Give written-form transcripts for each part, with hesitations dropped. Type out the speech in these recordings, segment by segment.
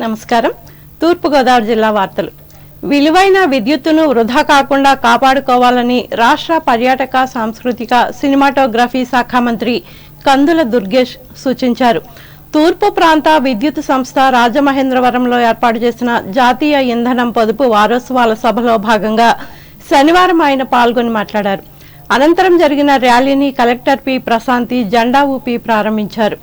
నమస్కారం. తూర్పు గోదావరి జిల్లా వార్తలు. విలువైన విద్యుత్తును వృధా కాకుండా కాపాడుకోవాలని రాష్ట్ర పర్యాటక సాంస్కృతిక సినిమాటోగ్రఫీ శాఖ మంత్రి కందుల దుర్గేష్ సూచించారు. తూర్పు ప్రాంత విద్యుత్ సంస్థ రాజమహేంద్రవరంలో ఏర్పాటు చేసిన జాతీయ ఇంధనం పొదుపు వారోత్సవాల సభలో భాగంగా శనివారం ఆయన పాల్గొని మాట్లాడారు. అనంతరం జరిగిన ర్యాలీని కలెక్టర్ పి ప్రశాంతి జెండా ఊపి ప్రారంభించారు.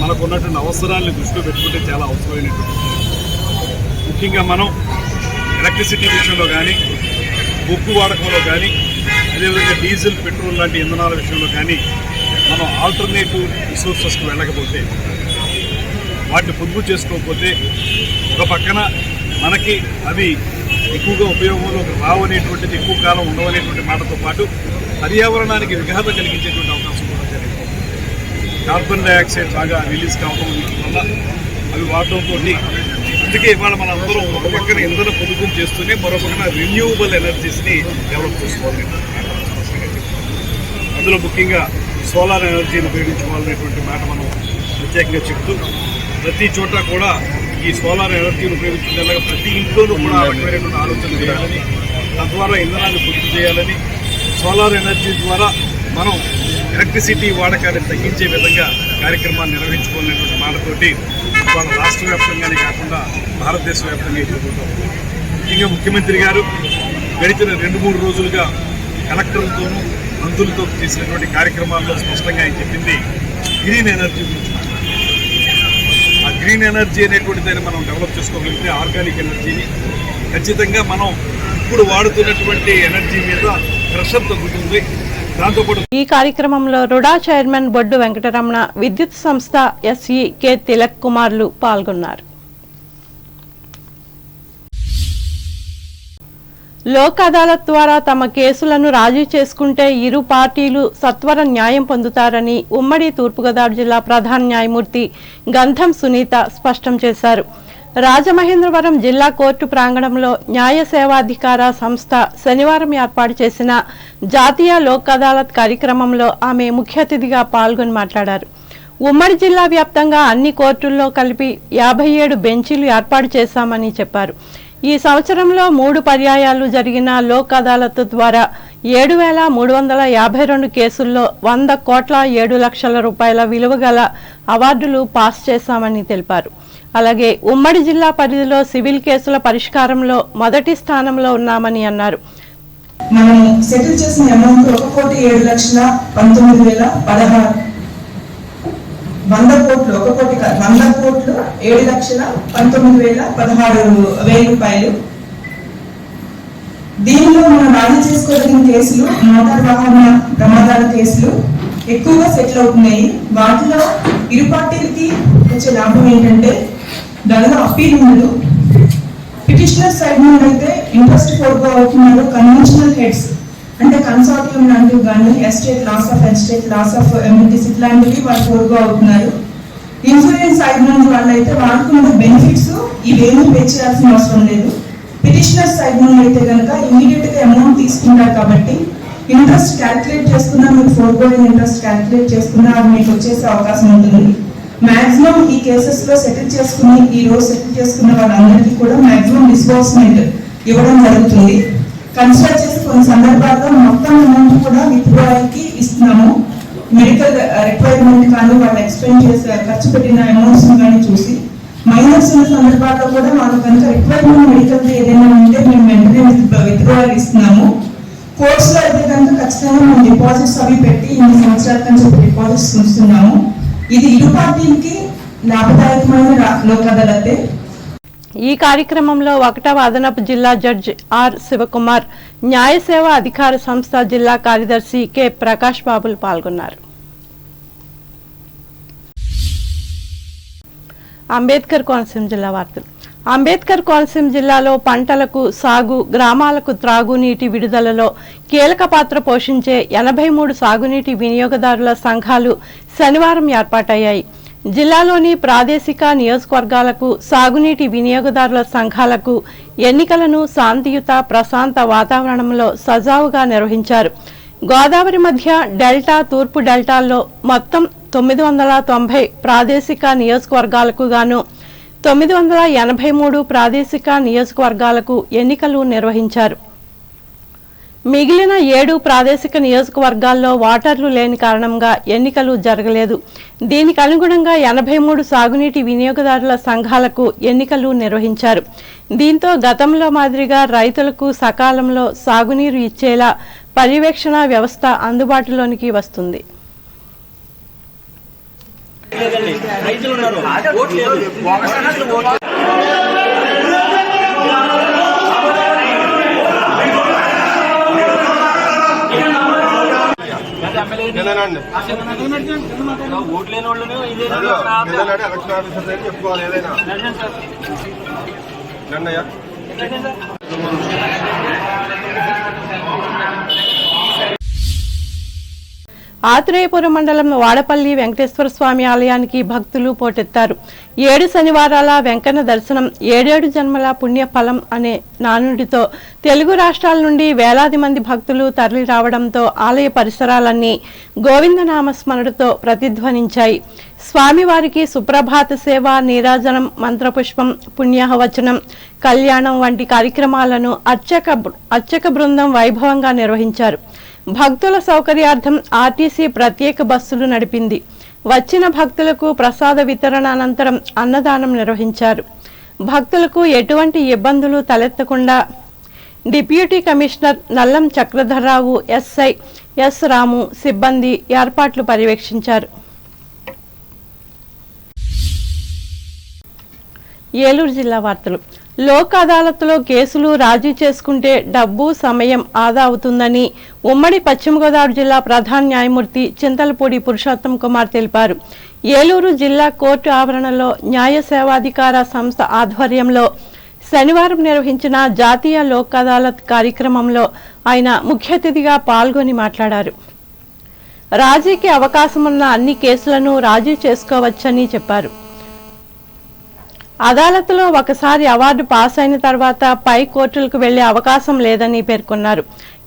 మనకున్నటువంటి అవసరాలను దృష్టిలో పెట్టుకుంటే చాలా అవసరమైనటువంటి ముఖ్యంగా మనం ఎలక్ట్రిసిటీ విషయంలో కానీ బొగ్గు వాడకంలో కానీ అదేవిధంగా డీజిల్ పెట్రోల్ లాంటి ఇంధనాల విషయంలో కానీ మనం ఆల్టర్నేటివ్ రిసోర్సెస్కి వెళ్ళకపోతే వాటిని పొదుపు చేసుకోకపోతే ఒక పక్కన మనకి అవి ఎక్కువగా ఉపయోగంలోకి రావనేటువంటిది ఎక్కువ కాలం ఉండవనేటువంటి మాటతో పాటు పర్యావరణానికి విఘాతం కలిగించేటువంటి అవకాశం కూడా జరిగింది. కార్బన్ డైఆక్సైడ్ బాగా రిలీజ్ కావడం వల్ల అవి వాడటంతో అందుకే ఇవాళ మన అందరం ఒక పక్కన ఇంధన పొదుపు చేస్తూనే మరో పక్కన రెన్యూవబుల్ ఎనర్జీస్ని డెవలప్ చేసుకోవాలి. అందులో ముఖ్యంగా సోలార్ ఎనర్జీని ఉపయోగించుకోవాలనేటువంటి మాట మనం ప్రత్యేకంగా చెప్తూ ప్రతి చోట కూడా ఈ సోలార్ ఎనర్జీని ఉపయోగించుకునేలాగా ప్రతి ఇంట్లోనూ కూడా రకమైనటువంటి ఆలోచన చేయాలని, తద్వారా ఇంధనాన్ని పొదుపు చేయాలని, సోలార్ ఎనర్జీ ద్వారా మనం ఎలక్ట్రిసిటీ వాడకాన్ని తగ్గించే విధంగా కార్యక్రమాలు నిర్వహించుకోవాలనేటువంటి మాటతోటి వాళ్ళ రాష్ట్ర వ్యాప్తంగానే కాకుండా భారతదేశ వ్యాప్తంగా ఎదుర్కొంటాం. ముఖ్యంగా ముఖ్యమంత్రి గారు గడిచిన 2-3 రోజులుగా కలెక్టర్లతోనూ మంత్రులతో చేసినటువంటి కార్యక్రమాల్లో స్పష్టంగా ఆయన చెప్పింది గ్రీన్ ఎనర్జీ గురించి. ఆ గ్రీన్ ఎనర్జీ అనేటువంటి దాన్ని మనం డెవలప్ చేసుకోగలిగితే ఆర్గానిక్ ఎనర్జీని ఖచ్చితంగా మనం ఇప్పుడు వాడుతున్నటువంటి ఎనర్జీ మీద ప్రెషర్ తగ్గుతుంది. దాంతోపాటు ఈ కార్యక్రమంలో రుడా చైర్మన్ బొడ్డు వెంకటరమణ, విద్యుత్ సంస్థ ఎస్ఈ కె తిలక్ కుమార్లు పాల్గొన్నారు. లోక్ అదాలత్ ద్వారా తమ కేసులను రాజీ చేసుకుంటే ఇరు పార్టీలు సత్వర న్యాయం పొందుతారని ఉమ్మడి తూర్పుగోదావరి జిల్లా ప్రధాన న్యాయమూర్తి గంధం సునీత స్పష్టం చేశారు. రాజమహేంద్రవరం జిల్లా కోర్టు ప్రాంగణంలో న్యాయ సేవాధికార సంస్థ శనివారం ఏర్పాటు చేసిన జాతీయ లోక్ అదాలత్ కార్యక్రమంలో ఆమె ముఖ్య అతిథిగా పాల్గొని మాట్లాడారు. ఉమ్మడి జిల్లా వ్యాప్తంగా అన్ని కోర్టుల్లో కలిపి 57 బెంచీలు ఏర్పాటు చేశామని చెప్పారు. ఈ సంవత్సరంలో 3 పర్యాయాలు జరిగిన లోక్ అదాలత్ ద్వారా 7,352 కేసుల్లో 100,07,00,000 రూపాయల విలువ గల అవార్డులు పాస్ చేశామని తెలిపారు. అలాగే ఉమ్మడి జిల్లా పరిధిలో సివిల్ కేసుల పరిష్కారంలో మొదటి స్థానంలో ఉన్నామని అన్నారు. మనం సెటిల్ చేసిన అమౌంట్ 1,07,19,016 100 కోట్లు 7,19,16,000 రూపాయలు. దీనిలో మనం రాజీ చేసుకోదగిన కేసులు మోటార్ వాహన ప్రమాదాల కేసులు ఎక్కువగా సెటిల్ అవుతున్నాయి. వాటిలో ఇరు పార్టీలకి వచ్చే లాభం ఏంటంటే దానిలో అప్పీల్ ఉండదు. పిటిషనర్ సైడ్ నుండి అయితే ఇంట్రెస్ట్ ఫోర్గో అవుతున్నారు. కన్వెన్షనల్ హెడ్స్ అంటే కన్సార్టియం లాంటివి కానీ estate loss of estate loss of immunities ఇట్లాంటివి వాళ్ళు ఫోర్గో అవుతున్నారు. ఇన్సూరెన్స్ సైడ్ నుండి వాళ్ళైతే వాళ్ళకున్న బెనిఫిట్స్ ఇవేమీ పే చేయాల్సిన అవసరం లేదు. పిటిషనర్ సైడ్ నుండి అయితే కనుక ఇమీడియట్ గా అమౌంట్ తీసుకుంటారు కాబట్టి ఇంట్రెస్ట్ క్యాల్కులేట్ చేసుకున్నా, మీరు ఫోర్గోయింగ్ ఇంట్రెస్ట్ క్యాల్కులేట్ చేసుకున్నా అది మీకు వచ్చేసే అవకాశం ఉంటుంది. మాక్సిమం ఈ కేసెస్ లో సెటిల్ చేసుకుని ఈ రోజు సెటిల్ చేసుకున్న వాళ్ళందరికీ కూడా మాక్సిమం డిస్బర్స్మెంట్ ఇవ్వడం జరుగుతుంది. కన్సిడర్ చేసి కొన్ని సందర్భాల్లో మొత్తం అమౌంట్ కూడా విత్డ్రాయల్కి ఇస్తున్నాము. మెడికల్ రిక్వైర్మెంట్ కానీ వాళ్ళు ఎక్స్పెండ్ చేసే ఖర్చు పెట్టిన అమౌంట్స్ కానీ చూసి మైనర్స్ ఉన్న సందర్భాల్లో కూడా వాళ్ళు కనుక రిక్వైర్మెంట్ మెడికల్ ఏదైనా ఉంటే మేము వెంటనే విత్డ్రాయల్ ఇస్తున్నాము. కోర్ట్స్ లో అయితే కనుక ఖచ్చితంగా మేము డిపాజిట్స్ అవి పెట్టి ఇన్ని సంవత్సరాల నుంచి డిపాజిట్స్ ఉంచుతున్నాము. ఇది ఇరు పార్టీలకి లాభదాయకమైన లోక్ అదాలతే. ఈ కార్యక్రమంలో 1వ అదనపు జిల్లా జడ్జి ఆర్ శివకుమార్, న్యాయ సేవా అధికార సంస్థ జిల్లా కార్యదర్శి కె ప్రకాష్ బాబులు పాల్గొన్నారు. అంబేద్కర్ కోనసీమ జిల్లా వార్తలు. అంబేద్కర్ కోనసీమ జిల్లాలో పంటలకు సాగు, గ్రామాలకు త్రాగునీటి విడుదలలో కీలక పాత్ర పోషించే 83 సాగునీటి వినియోగదారుల సంఘాలు శనివారం ఏర్పాటయ్యాయి. జిల్లాలోని ప్రాదేశిక నియోజకవర్గాలకు సాగునీటి వినియోగదారుల సంఘాలకు ఎన్నికలను శాంతియుత ప్రశాంత వాతావరణంలో సజావుగా నిర్వహించారు. గోదావరి మధ్య డెల్టా, తూర్పు డెల్టాల్లో మొత్తం 990 ప్రాదేశిక నియోజకవర్గాలకు గాను 983 ప్రాదేశిక నియోజకవర్గాలకు ఎన్నికలు నిర్వహించారు. మిగిలిన 7 ప్రాదేశిక నియోజకవర్గాల్లో ఓటర్లు లేని కారణంగా ఎన్నికలు జరగలేదు. దీనికి అనుగుణంగా 83 సాగునీటి వినియోగదారుల సంఘాలకు ఎన్నికలు నిర్వహించారు. దీంతో గతంలో మాదిరిగా రైతులకు సకాలంలో సాగునీరు ఇచ్చేలా పర్యవేక్షణ వ్యవస్థ అందుబాటులోనికి వస్తుంది. ఓట్లేని వాళ్ళు చెప్పుకోవాలి ఏదైనా. ఆత్రేయపురం మండలం వాడపల్లి వెంకటేశ్వర స్వామి ఆలయానికి భక్తులు పోటెత్తారు. 7 శనివారాల వెంకన్న దర్శనం 7 జన్మల పుణ్యఫలం అనే నానుడితో తెలుగు రాష్ట్రాల నుండి వేలాది మంది భక్తులు తరలి రావడంతో ఆలయ పరిసరాలన్నీ గోవిందనామస్మరణతో ప్రతిధ్వనించాయి. స్వామివారికి సుప్రభాత సేవ, నీరాజనం, మంత్రపుష్పం, పుణ్యవచనం, కళ్యాణం వంటి కార్యక్రమాలను అర్చక బృందం వైభవంగా నిర్వహించారు. భక్తుల సౌకర్యార్థం ఆర్టీసీ ప్రత్యేక బస్సులు నడిపింది. వచ్చిన భక్తులకు ప్రసాద వితరణ అనంతరం అన్నదానం నిర్వహించారు. భక్తులకు ఎటువంటి ఇబ్బందులు తలెత్తకుండా deputy commissioner Nallam Chakradharrao, SI S Ramu సిబ్బంది ఏర్పాట్లు పర్యవేక్షించారు. ఏలూరు జిల్లా వార్తలు. లోక్ అదాలత్లో కేసులు రాజీ చేసుకుంటే డబ్బు, సమయం ఆదా అవుతుందని ఉమ్మడి పశ్చిమ గోదావరి జిల్లా ప్రధాన న్యాయమూర్తి చింతలపూడి పురుషోత్తం కుమార్ తెలిపారు. ఏలూరు జిల్లా కోర్టు ఆవరణలో న్యాయ సేవాధికార సంస్థ ఆధ్వర్యంలో శనివారం నిర్వహించిన జాతీయ లోక్ అదాలత్ కార్యక్రమంలో ఆయన ముఖ్య అతిథిగా పాల్గొని మాట్లాడారు. రాజీకి అవకాశమున్న అన్ని కేసులను రాజీ చేసుకోవచ్చని చెప్పారు. అదాలత్లో ఒకసారి అవార్డు పాస్ అయిన తర్వాత పై కోర్టులకు వెళ్లే అవకాశం లేదని పేర్కొన్నారు.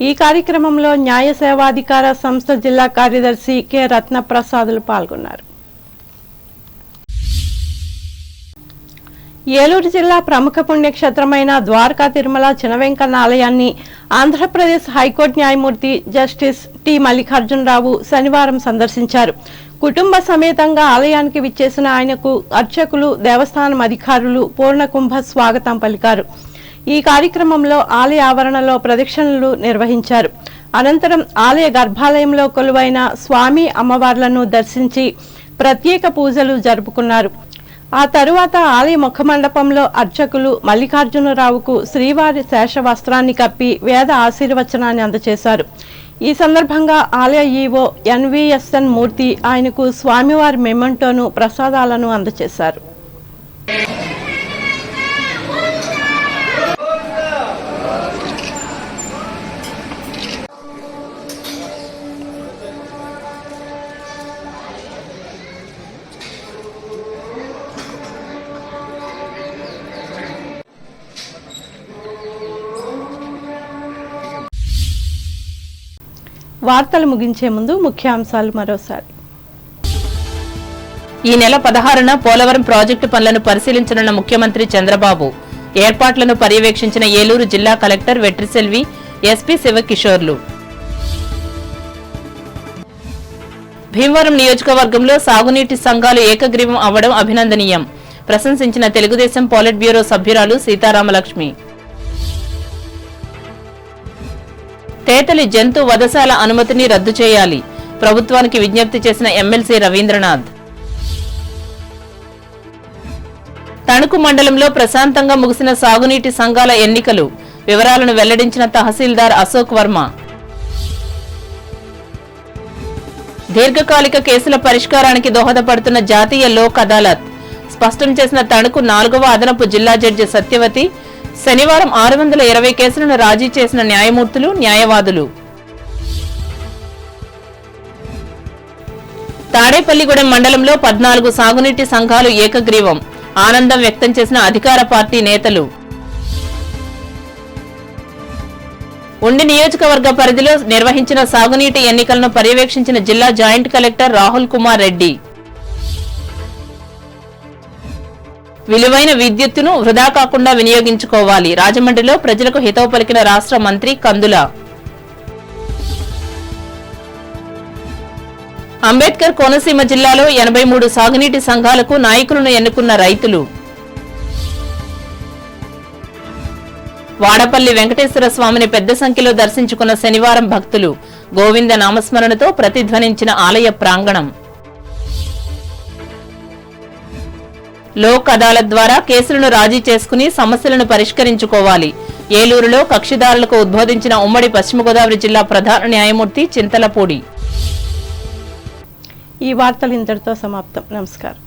ఈ కార్యక్రమంలో న్యాయ సేవాధికార సంస్థ జిల్లా కార్యదర్శి కె రత్నప్రసాదులు పాల్గొన్నారు. ఏలూరు జిల్లా ప్రముఖ పుణ్యక్షేత్రమైన ద్వారకా తిరుమల చినవెంకన్న ఆలయాన్ని ఆంధ్రప్రదేశ్ హైకోర్టు న్యాయమూర్తి జస్టిస్ టి మల్లికార్జునరావు శనివారం సందర్శించారు. కుటుంబ సమేతంగా ఆలయానికి విచ్చేసిన ఆయనకు అర్చకులు, దేవస్థానం అధికారులు పూర్ణకుంభ స్వాగతం పలికారు. ఈ కార్యక్రమంలో ఆలయ ఆవరణలో ప్రదక్షిణలు నిర్వహించారు. అనంతరం ఆలయ గర్భాలయంలో కొలువైన స్వామి, అమ్మవార్లను దర్శించి ప్రత్యేక పూజలు జరుపుకున్నారు. ఆ తరువాత ఆలయ ముఖమండపంలో అర్చకులు మల్లికార్జునరావుకు శ్రీవారి శేష వస్త్రాన్ని కప్పి వేద ఆశీర్వచనాన్ని అందజేశారు. ఈ సందర్భంగా ఆలయ ఈవో ఎన్విఎస్ఎన్ మూర్తి ఆయనకు స్వామివారి మెమెంటోను, ప్రసాదాలను అందజేశారు. వార్తలు ముగించే ముందు ముఖ్యాంశాలు మరోసారి. ఈ నెల 16న పోలవరం ప్రాజెక్టు పనులను పరిశీలించనున్న ముఖ్యమంత్రి చంద్రబాబు. ఏర్పాట్లను పర్యవేక్షించిన ఏలూరు జిల్లా కలెక్టర్ వెట్రిసెల్వి, ఎస్పీ శివకిషోర్లు. భీమవరం నియోజకవర్గంలో సాగునీటి సంఘాలు ఏకగ్రీవం అవ్వడం అభినందనీయం. ప్రశంసించిన తెలుగుదేశం పోలిట్ బ్యూరో సభ్యురాలు సీతారామలక్ష్మి. తేతలి జంతు వధశాల అనుమతిని రద్దు చేయాలి. ప్రభుత్వానికి విజ్ఞప్తి చేసిన ఎమ్మెల్సీ రవీంద్రనాథ్. తణుకు మండలంలో ప్రశాంతంగా ముగిసిన సాగునీటి సంఘాల ఎన్నికలు. వివరాలను వెల్లడించిన తహసీల్దార్ అశోక్ వర్మ. దీర్ఘకాలిక కేసుల పరిష్కారానికి దోహదపడుతున్న జాతీయ లోక్ అదాలత్ స్పష్టం చేసిన తణుకు 4వ అదనపు జిల్లా జడ్జి సత్యవతి. శనివారం 620 కేసులను రాజీ చేసిన న్యాయమూర్తులు, న్యాయవాదులు. తాడేపల్లిగూడెం మండలంలో 14 సాగునీటి సంఘాలు ఏకగ్రీవం, ఆనందం వ్యక్తం చేసిన అధికార పార్టీ నేతలు. ఉండి నియోజకవర్గ పరిధిలో నిర్వహించిన సాగునీటి ఎన్నికలను పర్యవేక్షించిన జిల్లా జాయింట్ కలెక్టర్ రాహుల్ కుమార్ రెడ్డి. విలువైన విద్యుత్తును వృధా కాకుండా వినియోగించుకోవాలి, రాజమండ్రిలో ప్రజలకు హితవు పలికిన రాష్ట్ర మంత్రి కందుల. అంబేద్కర్ కోనసీమ జిల్లాలో 83 సాగునీటి సంఘాలకు నాయకులను ఎన్నుకున్న రైతులు. వాడపల్లి వెంకటేశ్వర స్వామిని పెద్ద సంఖ్యలో దర్శించుకున్న శనివారం భక్తులు, గోవింద నామస్మరణతో ప్రతిధ్వనించిన ఆలయ ప్రాంగణం. లోక్ అదాలత్ ద్వారా కేసులను రాజీ చేసుకుని సమస్యలను పరిష్కరించుకోవాలి, ఏలూరులో కక్షిదారులకు ఉద్బోధించిన ఉమ్మడి పశ్చిమ గోదావరి జిల్లా ప్రధాన న్యాయమూర్తి చింతలపూడి. ఈ వార్తలు ఇంతటితో సమాప్తం. నమస్కారం.